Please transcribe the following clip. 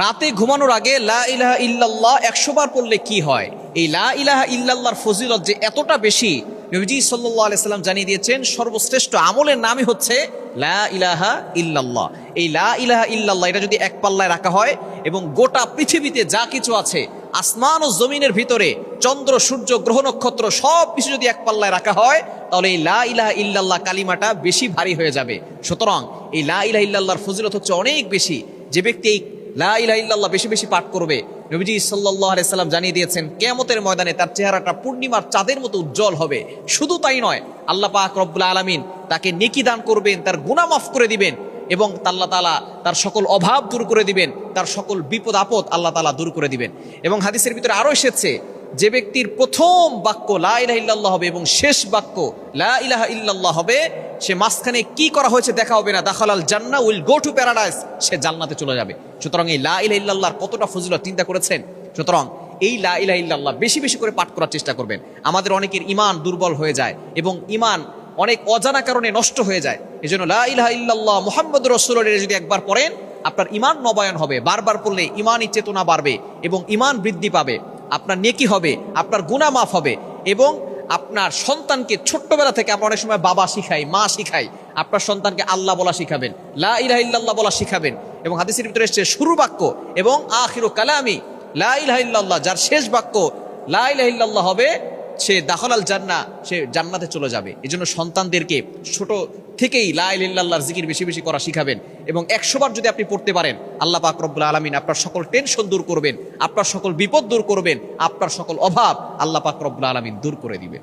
রাতে ঘুমানোর আগে লা ইলাহা ইল্লাল্লাহ 100 বার পড়লে কি হয়? এই লা ইলাহা ইল্লাল্লাহর ফজিলত যে এতটা বেশি, নবীজি সাল্লাল্লাহু আলাইহি সাল্লাম জানিয়ে দিয়েছেন সর্বশ্রেষ্ঠ আমলের নামই হচ্ছে লা ইলাহা ইল্লাল্লাহ। এই লা ইলাহা ইল্লাল্লাহ এটা যদি এক পাল্লায় রাখা হয় এবং গোটা পৃথিবীতে যা কিছু আছে, আসমান ও জমিনের ভিতরে চন্দ্র সূর্য গ্রহ নক্ষত্র সব কিছু যদি এক পাল্লায় রাখা হয়, তাহলে এই লা ইলাহা ইল্লাল্লাহ কালিমাটা বেশি ভারী হয়ে যাবে। সুতরাং এই লা ইলাহা ইল্লাল্লাহর ফজিলত হচ্ছে অনেক বেশি। যে ব্যক্তি এই লা ইলাহা ইল্লাল্লাহ বেশি বেশি পাঠ করবে, নবীজি সাল্লাল্লাহু আলাইহি সাল্লাম জানিয়ে দিয়েছেন কিয়ামতের ময়দানে তার চেহারাটা পূর্ণিমার চাঁদের মতো উজ্জ্বল হবে। শুধু তাই নয়, আল্লাহ পাক রব্বুল আলামিন তাকে নেকি দান করবেন, তার গুনাহ মাফ করে দিবেন এবং আল্লাহ তাআলা তার সকল অভাব দূর করে দিবেন, তার সকল বিপদ আপদ আল্লাহ তাআলা দূর করে দিবেন। এবং হাদিসের ভিতরে আরো এসেছে, যে ব্যক্তির প্রথম বাক্য লা ইলাহা ইল্লাল্লাহ হবে এবং শেষ বাক্য লা ইলাহা ইল্লাল্লাহ হবে, সে মাঝখানে কি করা হয়েছে দেখা হবে না, দাখালাল জান্নাহ, উইল গো টু প্যারাডাইস, সে জান্নাতে চলে যাবে। সুতরাং এই লা ইলাহা ইল্লাল্লাহর কতটা ফজিলত চিন্তা করেছেন? সুতরাং এই লা ইলাহা ইল্লাল্লাহ বেশি বেশি করে পাঠ করার চেষ্টা করবেন। আমাদের অনেকের ঈমান দুর্বল হয়ে যায় এবং ঈমান অনেক অজানা কারণে নষ্ট হয়ে যায়। এজন্য লা ইলাহা ইল্লাল্লাহ মুহাম্মাদুর রাসূলুল্লাহ যদি একবার পড়েন, আপনার ঈমান নবায়ন হবে। বারবার পড়লে ঈমানী চেতনা বাড়বে এবং ঈমান বৃদ্ধি পাবে, আপনার নেকি হবে, আপনার গুনাহ মাফ হবে এবং আপনার সন্তানকে ছোট্টবেলা থেকে, আমরা অনেক সময় বাবা শিখাই, মা শিখাই, আপনার সন্তানকে আল্লাহ বলা শিখাবেন, লা ইলাহা ইল্লাল্লাহ বলা শিখাবেন। এবং হাদিসের ভিতরে এসেছে শুরু বাক্য এবং আখিরু কালামি লা ইলাহা ইল্লাল্লাহ, যার শেষ বাক্য লা ইলাহা ইল্লাল্লাহ হবে, সে দাখালাল জান্নাহ, সে জান্নাতে চলে যাবে। এজন্য সন্তানদেরকে ছোট থেকেই লা ইলাহা ইল্লাল্লাহর জিকির বেশি বেশি করা শিখাবেন এবং 100 বার যদি আপনি পড়তে পারেন, আল্লাহ পাক রব্বুল আলামিন আপনার সকল টেনশন দূর করবেন, আপনার সকল বিপদ দূর করবেন, আপনার সকল অভাব আল্লাহ পাক রব্বুল আলামিন দূর করে দিবেন।